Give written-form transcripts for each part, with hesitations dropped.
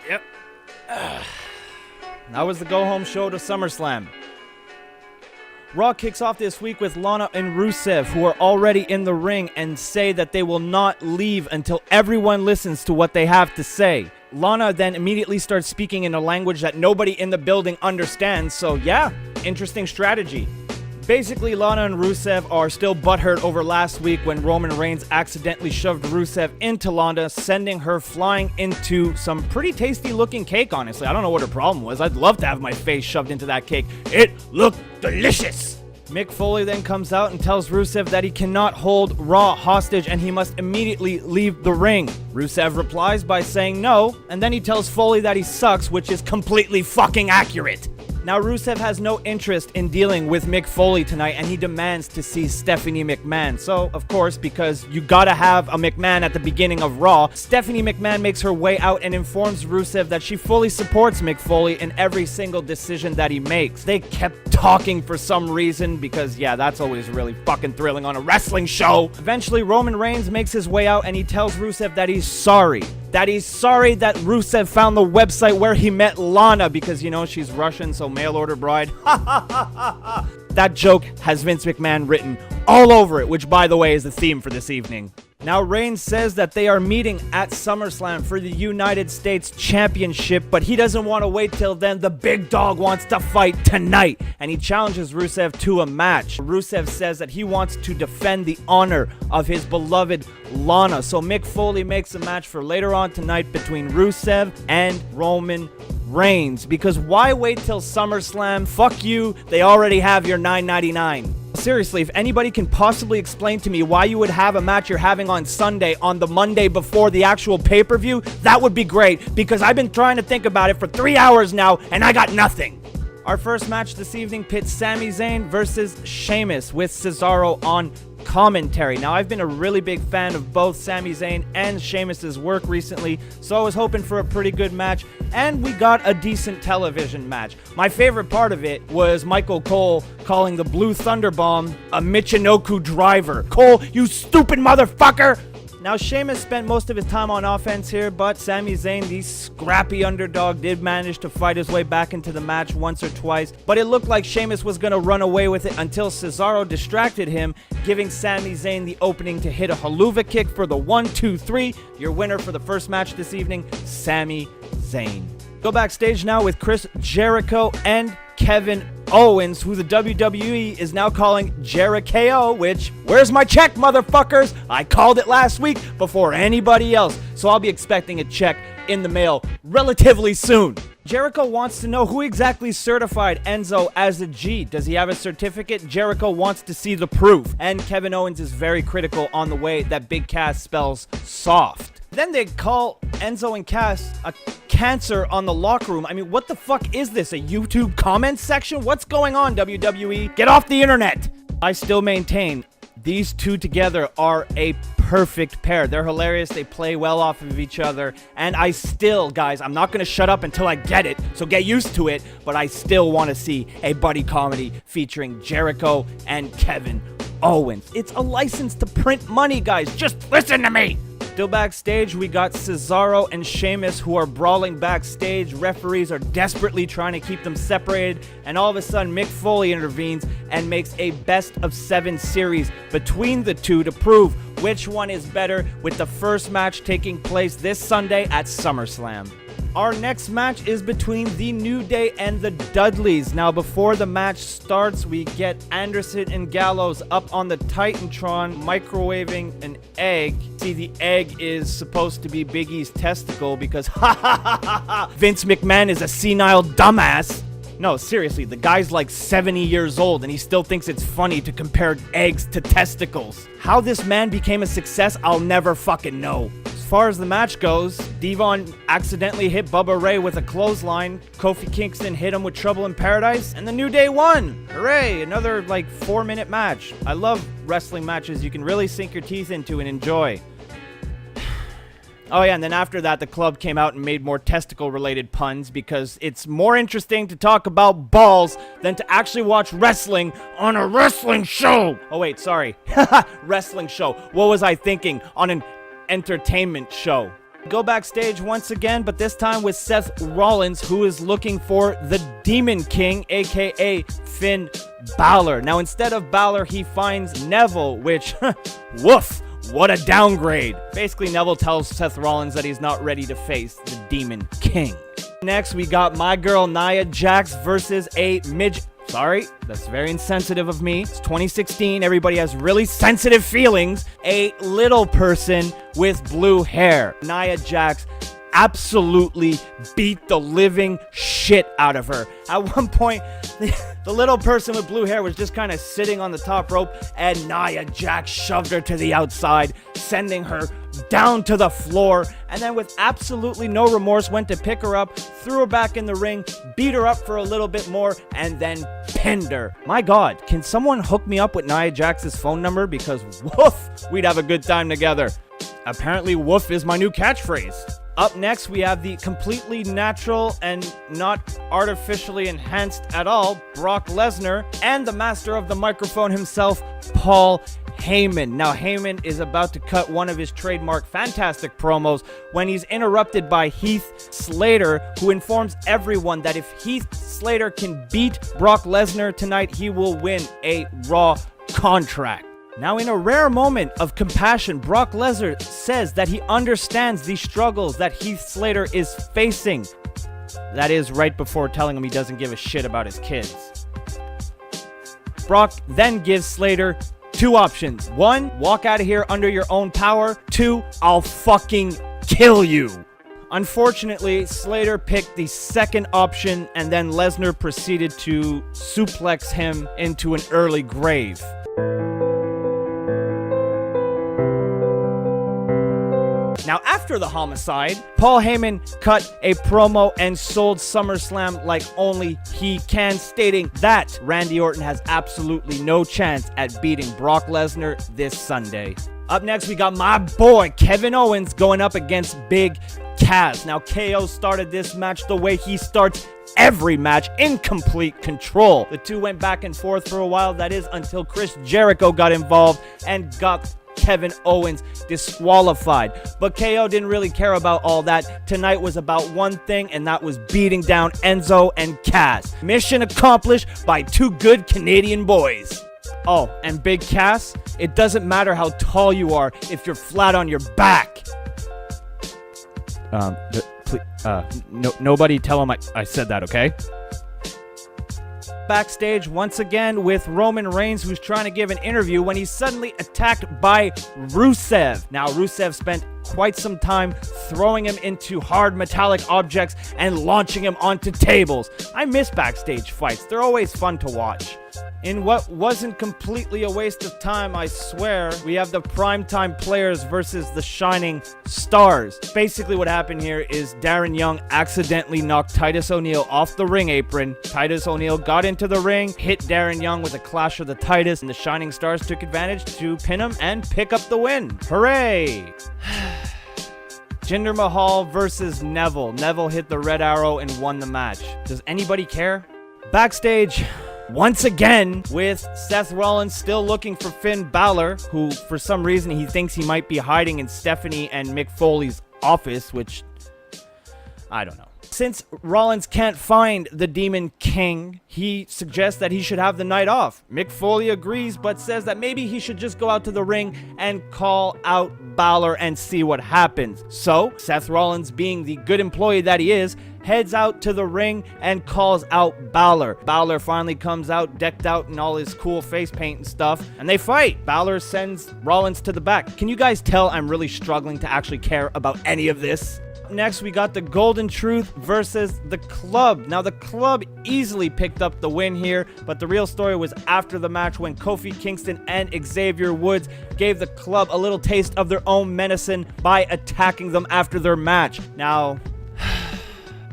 Yep. That was the go-home show to SummerSlam. Raw kicks off this week with Lana and Rusev, who are already in the ring and say that they will not leave until everyone listens to what they have to say. Lana then immediately starts speaking in a language that nobody in the building understands, so yeah, interesting strategy. Basically, Lana and Rusev are still butthurt over last week when Roman Reigns accidentally shoved Rusev into Lana, sending her flying into some pretty tasty looking cake, honestly. I don't know what her problem was. I'd love to have my face shoved into that cake. It looked delicious! Mick Foley then comes out and tells Rusev that he cannot hold Raw hostage and he must immediately leave the ring. Rusev replies by saying no, and then he tells Foley that he sucks, which is completely fucking accurate. Now, Rusev has no interest in dealing with Mick Foley tonight, and he demands to see Stephanie McMahon. So, of course, because you gotta have a McMahon at the beginning of Raw, Stephanie McMahon makes her way out and informs Rusev that she fully supports Mick Foley in every single decision that he makes. They kept talking for some reason, because, yeah, that's always really fucking thrilling on a wrestling show. Eventually, Roman Reigns makes his way out, and he tells Rusev that he's sorry. That he's sorry that Rusev found the website where he met Lana because, you know, she's Russian, so mail order bride. That joke has Vince McMahon written all over it, which, by the way, is the theme for this evening. Now, Reigns says that they are meeting at SummerSlam for the United States Championship, but he doesn't want to wait till then. The big dog wants to fight tonight, and he challenges Rusev to a match. Rusev says that he wants to defend the honor of his beloved Lana, so Mick Foley makes a match for later on tonight between Rusev and Roman Reigns, because why wait till SummerSlam? Fuck you, they already have your $9.99. Seriously, if anybody can possibly explain to me why you would have a match you're having on Sunday on the Monday before the actual pay-per-view, that would be great, because I've been trying to think about it for 3 hours now, and I got nothing. Our first match this evening pits Sami Zayn versus Sheamus with Cesaro on commentary. Now, I've been a really big fan of both Sami Zayn and Sheamus's work recently, so I was hoping for a pretty good match, and we got a decent television match. My favorite part of it was Michael Cole calling the Blue Thunder Bomb a Michinoku driver. Cole, you stupid motherfucker! Now, Sheamus spent most of his time on offense here, but Sami Zayn, the scrappy underdog, did manage to fight his way back into the match once or twice, but it looked like Sheamus was going to run away with it until Cesaro distracted him, giving Sami Zayn the opening to hit a haluva kick for the 1-2-3. Your winner for the first match this evening, Sami Zayn. Go backstage now with Chris Jericho and Kevin Owens, who the WWE is now calling Jericho, which, where's my check, motherfuckers? I called it last week before anybody else, so I'll be expecting a check in the mail relatively soon. Jericho wants to know who exactly certified Enzo as a G. Does he have a certificate? Jericho wants to see the proof, and Kevin Owens is very critical on the way that Big Cass spells soft. Then they call Enzo and Cass a cancer on the locker room. I mean, what the fuck is this? A YouTube comment section? What's going on, WWE? Get off the internet! I still maintain these two together are a perfect pair. They're hilarious. They play well off of each other. And I still, guys, I'm not going to shut up until I get it, so get used to it. But I still want to see a buddy comedy featuring Jericho and Kevin Owens. It's a license to print money, guys. Just listen to me! Still backstage, we got Cesaro and Sheamus who are brawling backstage. Referees are desperately trying to keep them separated, and all of a sudden Mick Foley intervenes and makes a best-of-7 series between the two to prove which one is better, with the first match taking place this Sunday at SummerSlam. Our next match is between the New Day and the Dudleys. Now, before the match starts, we get Anderson and Gallows up on the Titantron microwaving an egg. See, the egg is supposed to be Big E's testicle because Vince McMahon is a senile dumbass. No, seriously, the guy's like 70 years old and he still thinks it's funny to compare eggs to testicles. How this man became a success, I'll never fucking know. As far as the match goes, Devon accidentally hit Bubba Ray with a clothesline, Kofi Kingston hit him with Trouble in Paradise, and the New Day won! Hooray! Another, 4-minute match. I love wrestling matches you can really sink your teeth into and enjoy. Oh yeah, and then after that, the club came out and made more testicle-related puns because it's more interesting to talk about balls than to actually watch wrestling on a wrestling show! Oh wait, sorry. Wrestling show. What was I thinking? On an entertainment show. Go backstage once again, but this time with Seth Rollins, who is looking for the Demon King, aka Finn Balor. Now, instead of Balor, he finds Neville, which, woof, what a downgrade. Basically, Neville tells Seth Rollins that he's not ready to face the Demon King. Next, we got my girl Nia Jax versus a midget. Sorry, that's very insensitive of me. It's 2016. Everybody has really sensitive feelings. A little person with blue hair. Nia Jax absolutely beat the living shit out of her. At one point, the little person with blue hair was just kind of sitting on the top rope, and Nia Jax shoved her to the outside, sending her down to the floor, and then with absolutely no remorse went to pick her up, threw her back in the ring, beat her up for a little bit more, and then pinned her. My God, can someone hook me up with Nia Jax's phone number? Because woof, we'd have a good time together. Apparently woof is my new catchphrase. Up next, we have the completely natural and not artificially enhanced at all, Brock Lesnar, and the master of the microphone himself, Paul Heyman. Now, Heyman is about to cut one of his trademark fantastic promos when he's interrupted by Heath Slater, who informs everyone that if Heath Slater can beat Brock Lesnar tonight, he will win a Raw contract. Now, in a rare moment of compassion, Brock Lesnar says that he understands the struggles that Heath Slater is facing. That is right before telling him he doesn't give a shit about his kids. Brock then gives Slater two options. 1, walk out of here under your own power. 2, I'll fucking kill you. Unfortunately, Slater picked the second option, and then Lesnar proceeded to suplex him into an early grave. Now, after the homicide, Paul Heyman cut a promo and sold SummerSlam like only he can, stating that Randy Orton has absolutely no chance at beating Brock Lesnar this Sunday. Up next, we got my boy Kevin Owens going up against Big Cass. Now, KO started this match the way he starts every match, in complete control. The two went back and forth for a while, that is until Chris Jericho got involved and got Kevin Owens disqualified. But KO didn't really care about all that. Tonight was about one thing, and that was beating down Enzo and Cass. Mission accomplished by two good Canadian boys. Oh, and Big Cass, it doesn't matter how tall you are if you're flat on your back. Nobody tell him I said that, okay? Backstage once again with Roman Reigns, who's trying to give an interview when he's suddenly attacked by Rusev. Now, Rusev spent quite some time throwing him into hard metallic objects and launching him onto tables. I miss backstage fights. They're always fun to watch. In what wasn't completely a waste of time, I swear, we have the primetime players versus the shining stars. Basically what happened here is Darren Young accidentally knocked Titus O'Neil off the ring apron. Titus O'Neil got into the ring, hit Darren Young with a clash of the Titus, and the shining stars took advantage to pin him and pick up the win. Hooray! Jinder Mahal versus Neville. Neville hit the red arrow and won the match. Does anybody care? Backstage once again with Seth Rollins still looking for Finn Balor, who for some reason he thinks he might be hiding in Stephanie and Mick Foley's office, which I don't know. Since Rollins can't find the Demon King, he suggests that he should have the night off. Mick Foley agrees, but says that maybe he should just go out to the ring and call out Balor and see what happens. So, Seth Rollins, being the good employee that he is, heads out to the ring and calls out Balor. Balor finally comes out, decked out in all his cool face paint and stuff, and they fight. Balor sends Rollins to the back. Can you guys tell I'm really struggling to actually care about any of this? Next, we got the Golden Truth versus the Club. Now, the Club easily picked up the win here, but the real story was after the match when Kofi Kingston and Xavier Woods gave the Club a little taste of their own medicine by attacking them after their match. Now,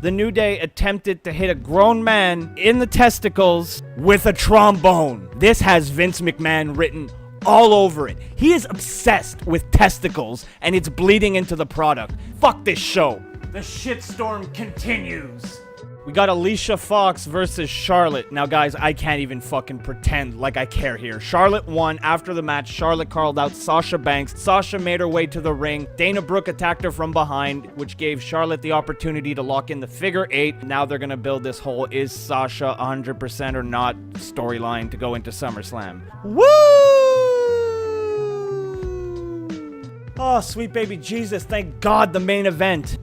the New Day attempted to hit a grown man in the testicles with a trombone. This has Vince McMahon written all over it. He is obsessed with testicles, and it's bleeding into the product. Fuck this show. The shitstorm continues. We got Alicia Fox versus Charlotte. Now, guys, I can't even fucking pretend like I care here. Charlotte won. After the match, Charlotte called out Sasha Banks. Sasha made her way to the ring. Dana Brooke attacked her from behind, which gave Charlotte the opportunity to lock in the figure 8. Now they're going to build this whole is Sasha 100% or not storyline to go into SummerSlam. Woo! Oh, sweet baby Jesus. Thank God the main event.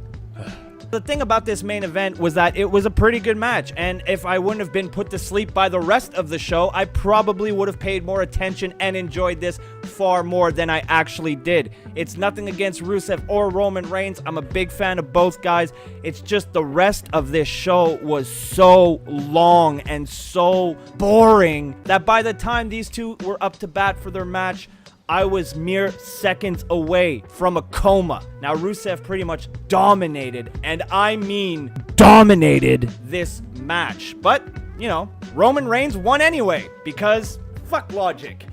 The thing about this main event was that it was a pretty good match, and if I wouldn't have been put to sleep by the rest of the show, I probably would have paid more attention and enjoyed this far more than I actually did. It's nothing against Rusev or Roman Reigns. I'm a big fan of both guys. It's just the rest of this show was so long and so boring that by the time these two were up to bat for their match, I was mere seconds away from a coma. Now, Rusev pretty much dominated, and I mean dominated, this match. But, you know, Roman Reigns won anyway, because fuck logic.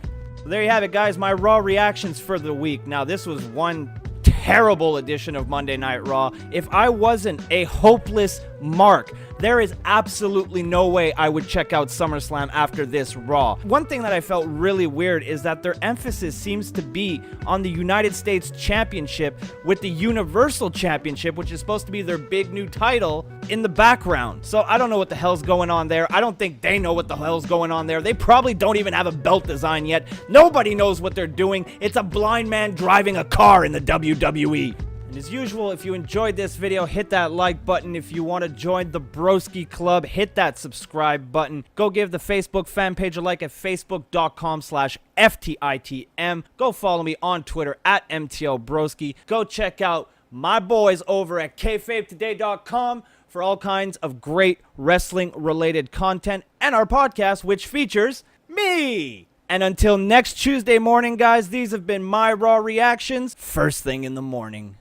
There you have it, guys, my Raw reactions for the week. Now, this was one terrible edition of Monday Night Raw. If I wasn't a hopeless mark, there is absolutely no way I would check out SummerSlam after this Raw. One thing that I felt really weird is that their emphasis seems to be on the United States Championship with the Universal Championship, which is supposed to be their big new title, in the background. So I don't know what the hell's going on there. I don't think they know what the hell's going on there. They probably don't even have a belt design yet. Nobody knows what they're doing. It's a blind man driving a car in the WWE. And as usual, if you enjoyed this video, hit that like button. If you want to join the Broski Club, hit that subscribe button. Go give the Facebook fan page a like at facebook.com/FTITM. Go follow me on Twitter at MTLBroski. Go check out my boys over at kayfabetoday.com for all kinds of great wrestling-related content and our podcast, which features me. And until next Tuesday morning, guys, these have been my Raw reactions first thing in the morning.